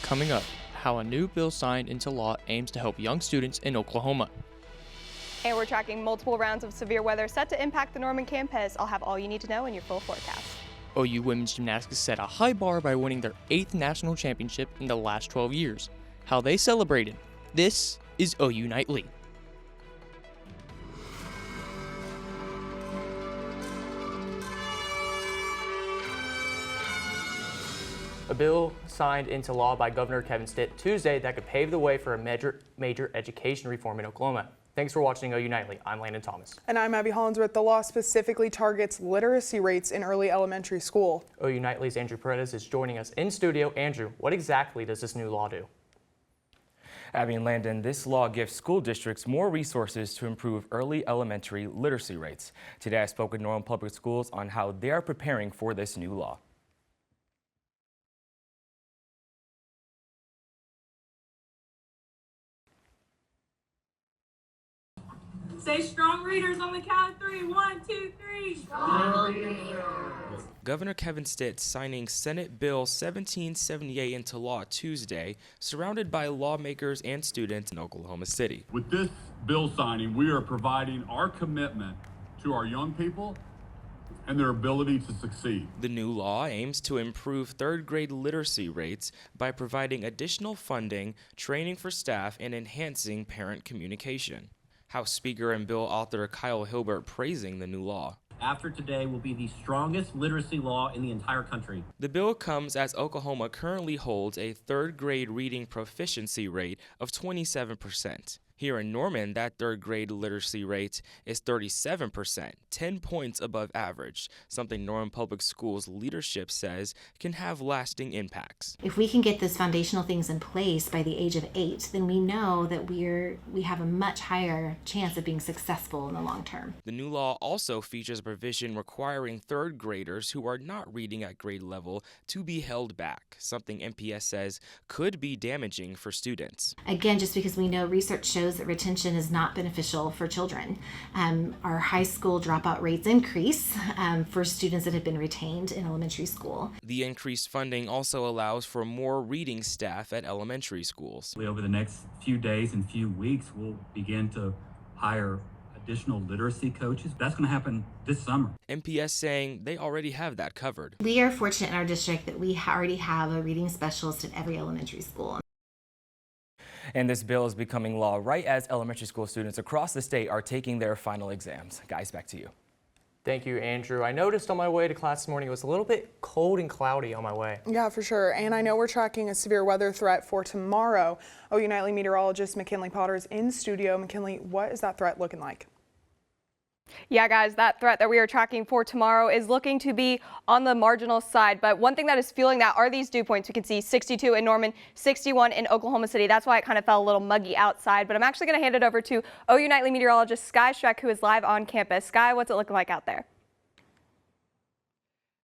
Coming up, how a new bill signed into law aims to help young students in Oklahoma. And we're tracking multiple rounds of severe weather set to impact the Norman campus. I'll have all you need to know in your full forecast. OU women's gymnastics set a high bar by winning their 8th national championship in the last 12 years. How they celebrated. This is OU Nightly. A bill signed into law by Governor Kevin Stitt Tuesday that could pave the way for a major education reform in Oklahoma. Thanks for watching OU Nightly. I'm Landon Thomas. And I'm Abby Hollinsworth. The law specifically targets literacy rates in early elementary school. OU Nightly's Andrew Paredes is joining us in studio. Andrew, what exactly does this new law do? Abby and Landon, this law gives school districts more resources to improve early elementary literacy rates. Today I spoke with Norman Public Schools on how they are preparing for this new law. Say strong readers on the count of three. 1, 2, 3. Strong readers. Governor Kevin Stitt signing Senate Bill 1778 into law Tuesday, surrounded by lawmakers and students in Oklahoma City. With this bill signing, we are providing our commitment to our young people and their ability to succeed. The new law aims to improve third grade literacy rates by providing additional funding, training for staff, and enhancing parent communication. House Speaker and bill author Kyle Hilbert praising the new law. After today will be the strongest literacy law in the entire country. The bill comes as Oklahoma currently holds a third grade reading proficiency rate of 27%. Here in Norman, that third grade literacy rate is 37%, 10 points above average, something Norman Public Schools leadership says can have lasting impacts. If we can get those foundational things in place by the age of 8, then we know that we have a much higher chance of being successful in the long term. The new law also features a provision requiring third graders who are not reading at grade level to be held back, something NPS says could be damaging for students. Again, just because we know research shows that retention is not beneficial for children. Our high school dropout rates increase for students that have been retained in elementary school. The increased funding also allows for more reading staff at elementary schools. Over the next few days and few weeks, we'll begin to hire additional literacy coaches. That's going to happen this summer. NPS saying they already have that covered. We are fortunate in our district that we already have a reading specialist at every elementary school. And this bill is becoming law right as elementary school students across the state are taking their final exams. Guys, back to you. Thank you, Andrew. I noticed on my way to class this morning it was a little bit cold and cloudy on my way. Yeah, for sure. And I know we're tracking a severe weather threat for tomorrow. OU Nightly meteorologist McKinley Potter is in studio. McKinley, what is that threat looking like? Yeah, guys, that threat that we are tracking for tomorrow is looking to be on the marginal side. But one thing that is fueling that are these dew points. We can see 62 in Norman, 61 in Oklahoma City. That's why it kind of felt a little muggy outside. But I'm actually going to hand it over to OU Nightly meteorologist Sky Streck, who is live on campus. Sky, what's it looking like out there?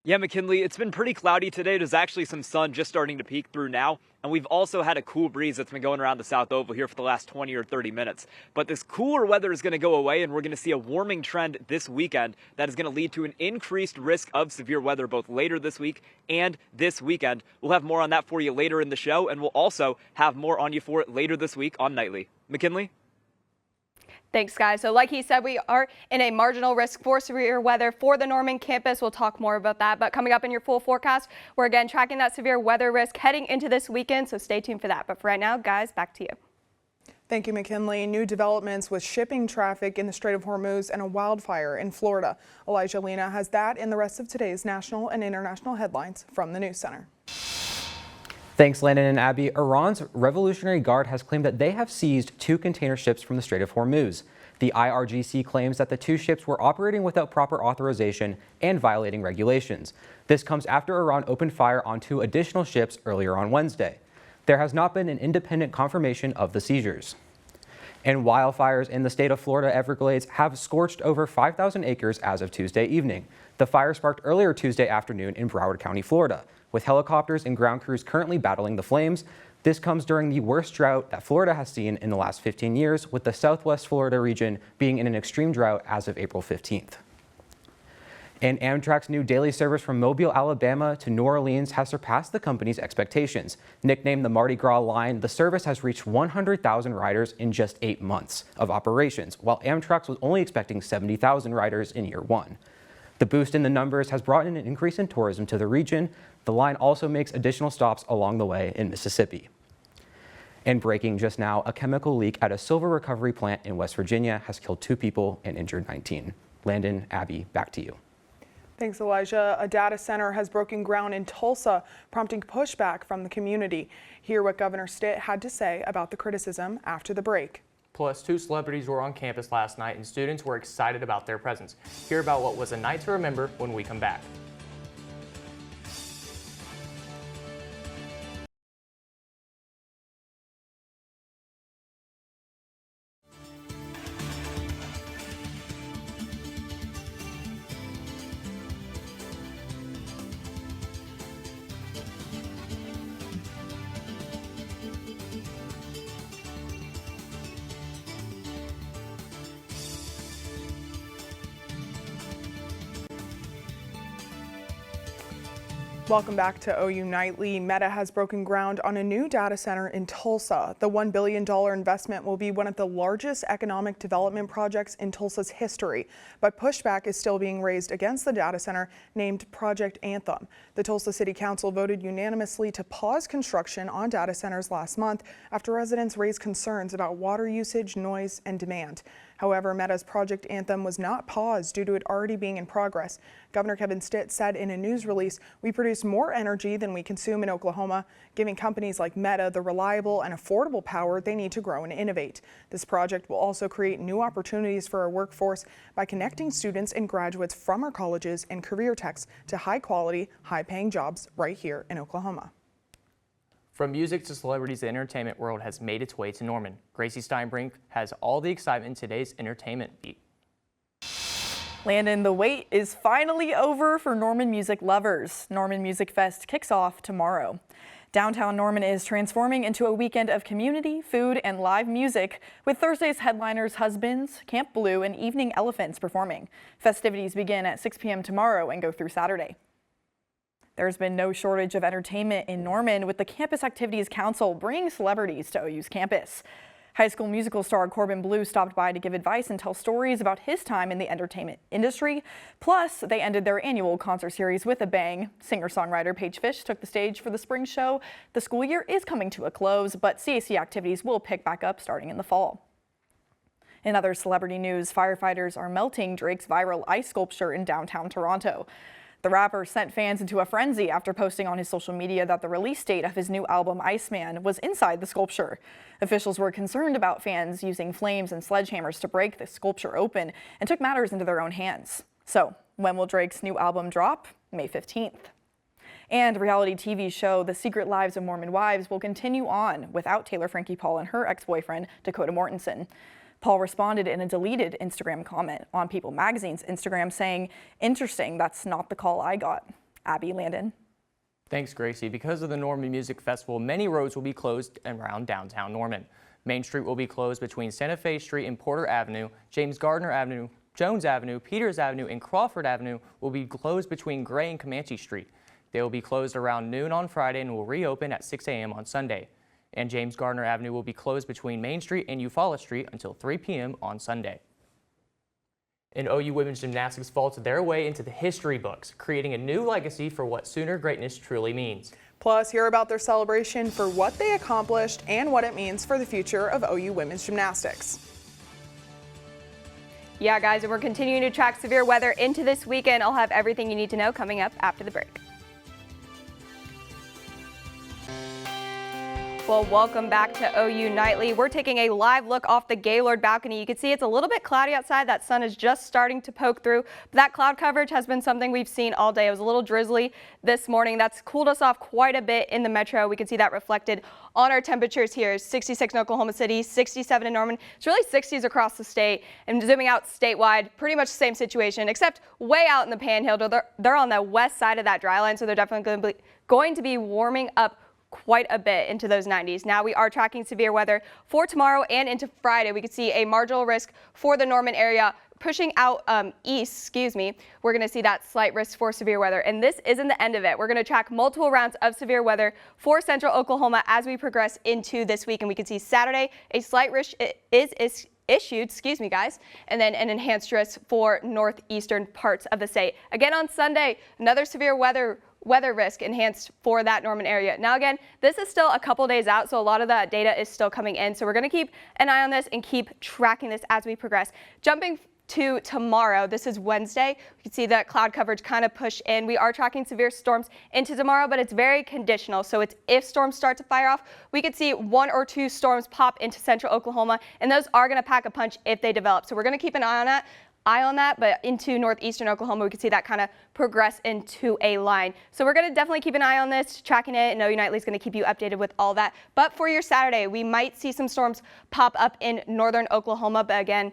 Yeah, McKinley, it's been pretty cloudy today. There's actually some sun just starting to peek through now. And we've also had a cool breeze that's been going around the South Oval here for the last 20 or 30 minutes. But this cooler weather is going to go away, and we're going to see a warming trend this weekend that is going to lead to an increased risk of severe weather both later this week and this weekend. We'll have more on that for you later in the show, and we'll also have more on you for it later this week on Nightly. McKinley? Thanks, guys. So like he said, we are in a marginal risk for severe weather for the Norman campus. We'll talk more about that. But coming up in your full forecast, we're again tracking that severe weather risk heading into this weekend. So stay tuned for that. But for right now, guys, back to you. Thank you, McKinley. New developments with shipping traffic in the Strait of Hormuz and a wildfire in Florida. Elijah Lena has that and the rest of today's national and international headlines from the News Center. Thanks, Landon and Abby. Iran's Revolutionary Guard has claimed that they have seized 2 container ships from the Strait of Hormuz. The IRGC claims that the 2 ships were operating without proper authorization and violating regulations. This comes after Iran opened fire on 2 additional ships earlier on Wednesday. There has not been an independent confirmation of the seizures. And wildfires in the state of Florida Everglades have scorched over 5,000 acres as of Tuesday evening. The fire sparked earlier Tuesday afternoon in Broward County, Florida, with helicopters and ground crews currently battling the flames. This comes during the worst drought that Florida has seen in the last 15 years, with the Southwest Florida region being in an extreme drought as of April 15th. And Amtrak's new daily service from Mobile, Alabama to New Orleans has surpassed the company's expectations. Nicknamed the Mardi Gras line, the service has reached 100,000 riders in just 8 months of operations, while Amtrak was only expecting 70,000 riders in year one. The boost in the numbers has brought in an increase in tourism to the region. The line also makes additional stops along the way in Mississippi. And breaking just now, a chemical leak at a silver recovery plant in West Virginia has killed 2 people and injured 19. Landon, Abby, back to you. Thanks, Elijah. A data center has broken ground in Tulsa, prompting pushback from the community. Hear what Governor Stitt had to say about the criticism after the break. Plus, 2 celebrities were on campus last night and students were excited about their presence. Hear about what was a night to remember when we come back. Welcome back to OU Nightly. Meta has broken ground on a new data center in Tulsa. The $1 billion investment will be one of the largest economic development projects in Tulsa's history, but pushback is still being raised against the data center named Project Anthem. The Tulsa City Council voted unanimously to pause construction on data centers last month after residents raised concerns about water usage, noise, and demand. However, Meta's Project Anthem was not paused due to it already being in progress. Governor Kevin Stitt said in a news release, "We produce more energy than we consume in Oklahoma, giving companies like Meta the reliable and affordable power they need to grow and innovate. This project will also create new opportunities for our workforce by connecting students and graduates from our colleges and career techs to high-quality, high-paying jobs right here in Oklahoma." From music to celebrities, the entertainment world has made its way to Norman. Gracie Steinbrink has all the excitement in today's entertainment beat. Landon, the wait is finally over for Norman music lovers. Norman Music Fest kicks off tomorrow. Downtown Norman is transforming into a weekend of community, food, and live music, with Thursday's headliners Husbands, Camp Blue, and Evening Elephants performing. Festivities begin at 6 p.m. tomorrow and go through Saturday. There's been no shortage of entertainment in Norman, with the Campus Activities Council bringing celebrities to OU's campus. High School Musical star Corbin Bleu stopped by to give advice and tell stories about his time in the entertainment industry. Plus, they ended their annual concert series with a bang. Singer-songwriter Paige Fish took the stage for the spring show. The school year is coming to a close, but CAC activities will pick back up starting in the fall. In other celebrity news, firefighters are melting Drake's viral ice sculpture in downtown Toronto. The rapper sent fans into a frenzy after posting on his social media that the release date of his new album, Iceman, was inside the sculpture. Officials were concerned about fans using flames and sledgehammers to break the sculpture open and took matters into their own hands. So, when will Drake's new album drop? May 15th. And reality TV show The Secret Lives of Mormon Wives will continue on without Taylor Frankie Paul and her ex-boyfriend, Dakota Mortensen. Paul responded in a deleted Instagram comment on People Magazine's Instagram saying, "Interesting, that's not the call I got." Abby, Landon. Thanks, Gracie. Because of the Norman Music Festival, many roads will be closed around downtown Norman. Main Street will be closed between Santa Fe Street and Porter Avenue. James Gardner Avenue, Jones Avenue, Peters Avenue, and Crawford Avenue will be closed between Gray and Comanche Street. They will be closed around noon on Friday and will reopen at 6 a.m. on Sunday. And James Gardner Avenue will be closed between Main Street and Eufaula Street until 3 p.m. on Sunday. And OU women's gymnastics vaulted their way into the history books, creating a new legacy for what Sooner greatness truly means. Plus, hear about their celebration for what they accomplished and what it means for the future of OU women's gymnastics. Yeah, guys, and we're continuing to track severe weather into this weekend. I'll have everything you need to know coming up after the break. Well, welcome back to OU Nightly. We're taking a live look off the Gaylord balcony. You can see it's a little bit cloudy outside. That sun is just starting to poke through. But that cloud coverage has been something we've seen all day. It was a little drizzly this morning. That's cooled us off quite a bit in the metro. We can see that reflected on our temperatures here. 66 in Oklahoma City, 67 in Norman. It's really 60s across the state. And zooming out statewide, pretty much the same situation, except way out in the Panhandle. They're on the west side of that dry line, so they're definitely going to be warming up quite a bit into those 90s. Now we are tracking severe weather for tomorrow and into Friday. We could see a marginal risk for the Norman area pushing out east, we're going to see that slight risk for severe weather. And this isn't the end of it. We're going to track multiple rounds of severe weather for central Oklahoma as we progress into this week. And we can see Saturday, a slight risk is issued, guys, and then an enhanced risk for northeastern parts of the state. Again on Sunday, another severe weather risk enhanced for that Norman area. Now again, this is still a couple days out, so a lot of that data is still coming in. So we're going to keep an eye on this and keep tracking this as we progress. Jumping to tomorrow, this is Wednesday. You can see that cloud coverage kind of push in. We are tracking severe storms into tomorrow, but it's very conditional. So it's if storms start to fire off, we could see 1 or 2 storms pop into central Oklahoma, and those are going to pack a punch if they develop. So we're going to keep an eye on that, but into northeastern Oklahoma, we can see that kind of progress into a line. So we're going to definitely keep an eye on this, tracking it, and OU Nightly is going to keep you updated with all that. But for your Saturday, we might see some storms pop up in northern Oklahoma, but again,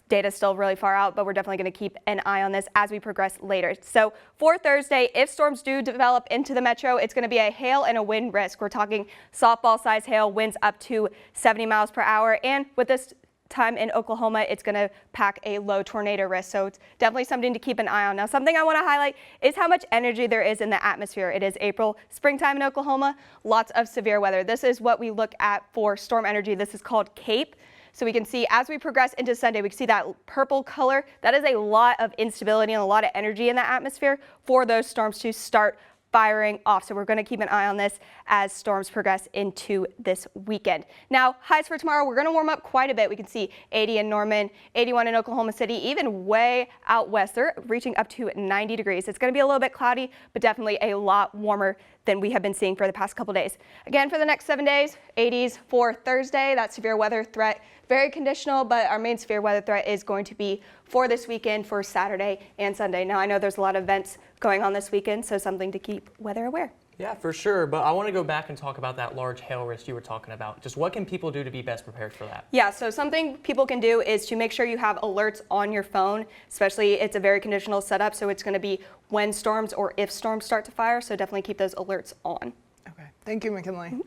data is still really far out, but we're definitely going to keep an eye on this as we progress later. So for Thursday, if storms do develop into the metro, it's going to be a hail and a wind risk. We're talking softball-sized hail, winds up to 70 miles per hour, and with this time in Oklahoma, it's going to pack a low tornado risk. So it's definitely something to keep an eye on. Now, something I want to highlight is how much energy there is in the atmosphere. It is April, springtime in Oklahoma, lots of severe weather. This is what we look at for storm energy. This is called CAPE. So we can see as we progress into Sunday, we can see that purple color. That is a lot of instability and a lot of energy in the atmosphere for those storms to start firing off. So we're going to keep an eye on this as storms progress into this weekend. Now, highs for tomorrow, we're going to warm up quite a bit. We can see 80 in Norman, 81 in Oklahoma City, even way out west. They're reaching up to 90 degrees. It's going to be a little bit cloudy, but definitely a lot warmer than we have been seeing for the past couple days. Again, for the next 7 days, 80s for Thursday. That severe weather threat, very conditional, but our main severe weather threat is going to be for this weekend, for Saturday and Sunday. Now, I know there's a lot of events going on this weekend, so something to keep weather aware. Yeah, for sure. But I want to go back and talk about that large hail risk you were talking about. Just what can people do to be best prepared for that? Yeah, so something people can do is to make sure you have alerts on your phone, especially it's a very conditional setup, so it's going to be when storms or if storms start to fire, so definitely keep those alerts on. Okay, thank you, McKinley.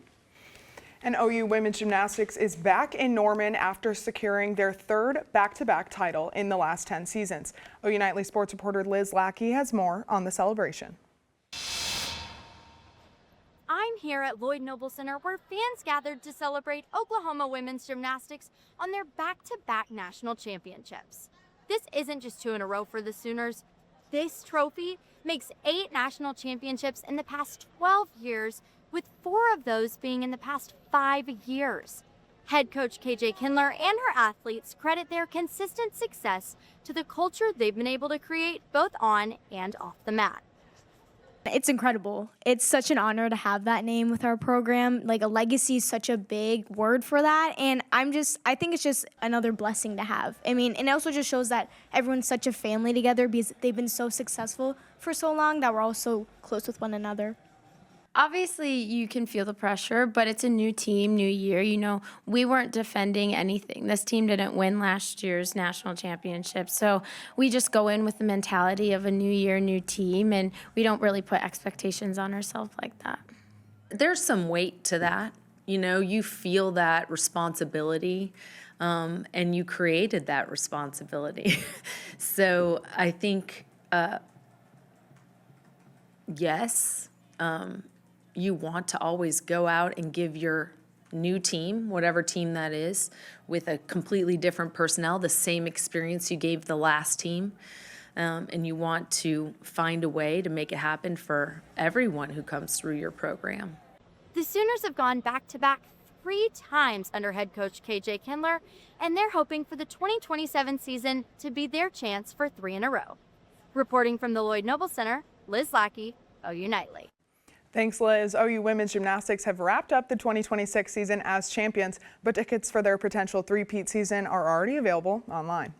And OU women's gymnastics is back in Norman after securing their 3rd back-to-back title in the last 10 seasons. OU Nightly sports reporter Liz Lackey has more on the celebration. I'm here at Lloyd Noble Center where fans gathered to celebrate Oklahoma women's gymnastics on their back-to-back national championships. This isn't just 2 in a row for the Sooners. This trophy makes 8 national championships in the past 12 years, with 4 of those being in the past 5 years. Head coach KJ Kindler and her athletes credit their consistent success to the culture they've been able to create both on and off the mat. It's incredible. It's such an honor to have that name with our program. Like, a legacy is such a big word for that, and I think it's just another blessing to have. I mean, and it also just shows that everyone's such a family together because they've been so successful for so long that we're all so close with one another. Obviously, you can feel the pressure, but it's a new team, new year. You know, we weren't defending anything. This team didn't win last year's national championship. So we just go in with the mentality of a new year, new team, and we don't really put expectations on ourselves like that. There's some weight to that. You know, you feel that responsibility, and you created that responsibility. So I think, yes, you want to always go out and give your new team, whatever team that is, with a completely different personnel, the same experience you gave the last team. And you want to find a way to make it happen for everyone who comes through your program. The Sooners have gone back-to-back 3 times under head coach KJ Kindler, and they're hoping for the 2027 season to be their chance for 3 in a row. Reporting from the Lloyd Noble Center, Liz Lackey, OU Nightly. Thanks, Liz. OU women's gymnastics have wrapped up the 2026 season as champions, but tickets for their potential three-peat season are already available online.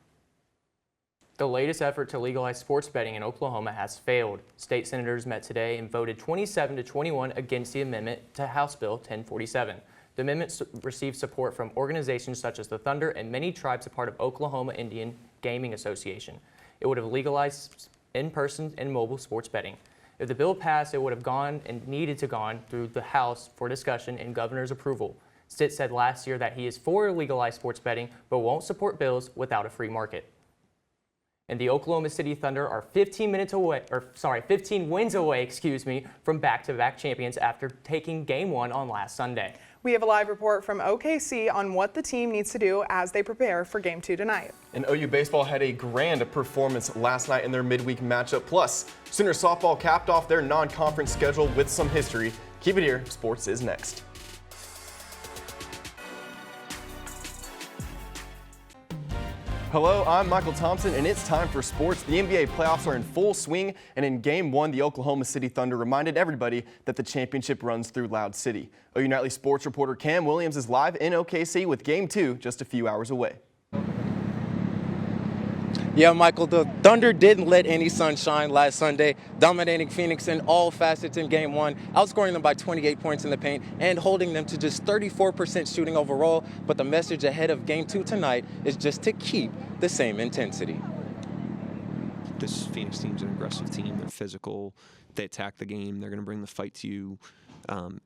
The latest effort to legalize sports betting in Oklahoma has failed. State senators met today and voted 27-21 against the amendment to House Bill 1047. The amendment received support from organizations such as the Thunder and many tribes a part of Oklahoma Indian Gaming Association. It would have legalized in-person and mobile sports betting. If the bill passed, it would have gone and needed to gone through the House for discussion and governor's approval. Stitt said last year that he is for legalized sports betting, but won't support bills without a free market. And the Oklahoma City Thunder are 15 wins away, from back-to-back champions after taking Game 1 on last Sunday. We have a live report from OKC on what the team needs to do as they prepare for Game 2 tonight. And OU baseball had a grand performance last night in their midweek matchup. Plus, Sooner softball capped off their non-conference schedule with some history. Keep it here. Sports is next. Hello, I'm Michael Thompson, and it's time for sports. The NBA playoffs are in full swing, and in Game 1, the Oklahoma City Thunder reminded everybody that the championship runs through Loud City. OU Nightly sports reporter Cam Williams is live in OKC with Game 2 just a few hours away. Yeah, Michael, the Thunder didn't let any sunshine last Sunday, dominating Phoenix in all facets in Game 1, outscoring them by 28 points in the paint and holding them to just 34% shooting overall. But the message ahead of Game 2 tonight is just to keep the same intensity. This Phoenix team's an aggressive team. They're physical. They attack the game. They're going to bring the fight to you.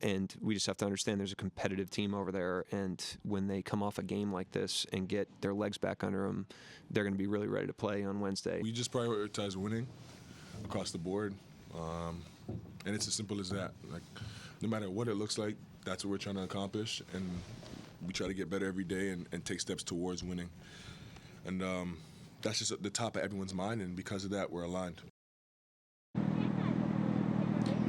And we just have to understand there's a competitive team over there, and when they come off a game like this and get their legs back under them, they're going to be really ready to play on Wednesday. We just prioritize winning across the board, and it's as simple as that. Like, no matter what it looks like, that's what we're trying to accomplish, and we try to get better every day and take steps towards winning. And that's just at the top of everyone's mind, and because of that, we're aligned.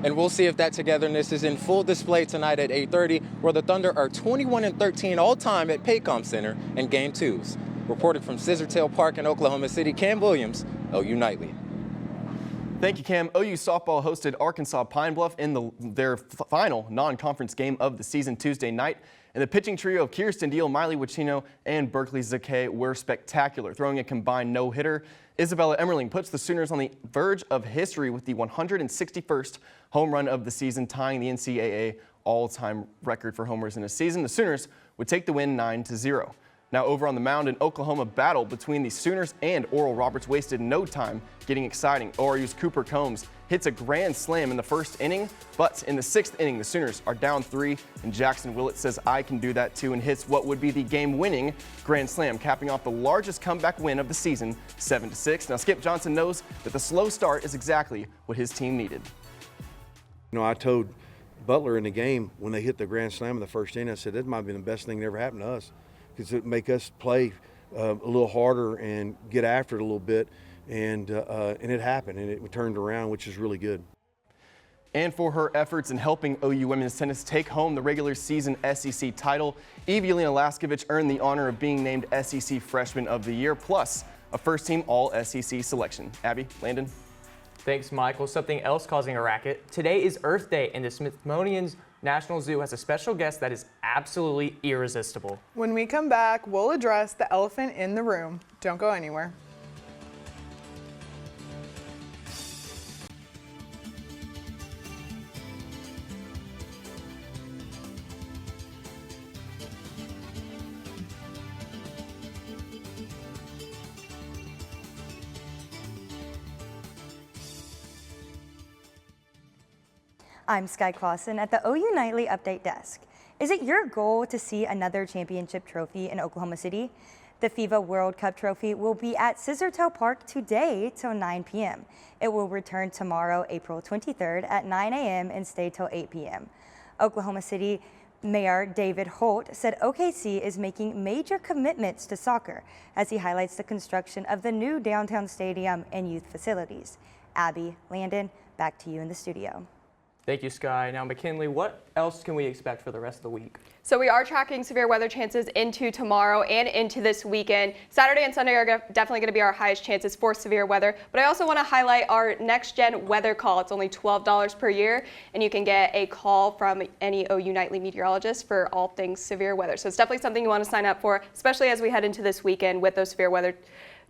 And we'll see if that togetherness is in full display tonight at 8:30, where the Thunder are 21-13 all-time at Paycom Center in Game 2s. Reported from Scissortail Park in Oklahoma City, Cam Williams, OU Nightly. Thank you, Cam. OU softball hosted Arkansas Pine Bluff in their final non-conference game of the season Tuesday night. And the pitching trio of Kirsten Deal, Miley Wachino, and Berkeley Zakay were spectacular, throwing a combined no-hitter. Isabella Emmerling puts the Sooners on the verge of history with the 161st home run of the season, tying the NCAA all-time record for homers in a season. The Sooners would take the win 9-0. Now over on the mound, an Oklahoma battle between the Sooners and Oral Roberts wasted no time getting exciting. ORU's Cooper Combs hits a grand slam in the first inning, but in the 6th inning, the Sooners are down 3, and Jackson Willett says, "I can do that too," and hits what would be the game-winning grand slam, capping off the largest comeback win of the season, 7-6. Now Skip Johnson knows that the slow start is exactly what his team needed. You know, I told Butler in the game when they hit the grand slam in the first inning, I said, "That might have been the best thing that ever happened to us," because it make us play a little harder and get after it a little bit. And it happened, and it turned around, which is really good. And for her efforts in helping OU women's tennis take home the regular season SEC title, Evelina Laskovich earned the honor of being named SEC Freshman of the Year, plus a first-team All-SEC selection. Abby, Landon. Thanks, Michael. Something else causing a racket. Today is Earth Day, and the Smithsonian's National Zoo has a special guest that is absolutely irresistible. When we come back, we'll address the elephant in the room. Don't go anywhere. I'm Sky Clausen at the OU Nightly Update Desk. Is it your goal to see another championship trophy in Oklahoma City? The FIBA World Cup trophy will be at Scissortail Park today till 9 p.m. It will return tomorrow, April 23rd at 9 a.m. and stay till 8 p.m. Oklahoma City Mayor David Holt said OKC is making major commitments to soccer as he highlights the construction of the new downtown stadium and youth facilities. Abby, Landon, back to you in the studio. Thank you, Sky. Now, McKinley, what else can we expect for the rest of the week? So we are tracking severe weather chances into tomorrow and into this weekend. Saturday and Sunday are definitely going to be our highest chances for severe weather. But I also want to highlight our next-gen weather call. It's only $12 per year, and you can get a call from any OU Nightly meteorologist for all things severe weather. So it's definitely something you want to sign up for, especially as we head into this weekend with those severe weather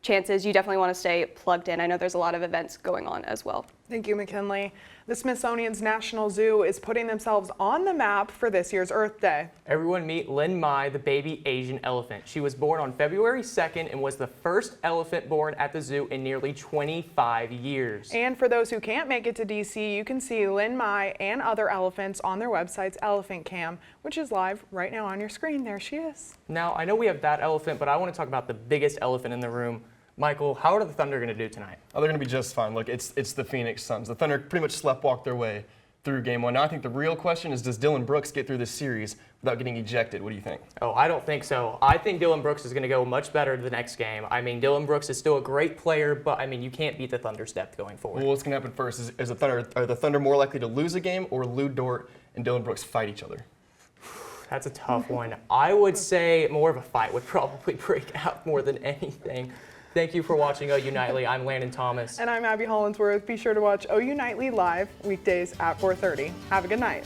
chances. You definitely want to stay plugged in. I know there's a lot of events going on as well. Thank you, McKinley. The Smithsonian's National Zoo is putting themselves on the map for this year's Earth Day. Everyone meet Lin Mai, the baby Asian elephant. She was born on February 2nd and was the first elephant born at the zoo in nearly 25 years. And for those who can't make it to DC, you can see Lin Mai and other elephants on their website's Elephant Cam, which is live right now on your screen. There she is. Now, I know we have that elephant, but I want to talk about the biggest elephant in the room. Michael, how are the Thunder going to do tonight? Oh, they're going to be just fine. Look, it's the Phoenix Suns. The Thunder pretty much sleptwalked their way through Game 1. Now I think the real question is, does Dylan Brooks get through this series without getting ejected? What do you think? Oh, I don't think so. I think Dylan Brooks is going to go much better the next game. I mean, Dylan Brooks is still a great player, but I mean, you can't beat the Thunder's depth going forward. Well, what's going to happen first? Is are the Thunder more likely to lose a game, or Lou Dort and Dylan Brooks fight each other? That's a tough one. I would say more of a fight would probably break out more than anything. Thank you for watching OU Nightly. I'm Landon Thomas. And I'm Abby Hollinsworth. Be sure to watch OU Nightly live weekdays at 4:30. Have a good night.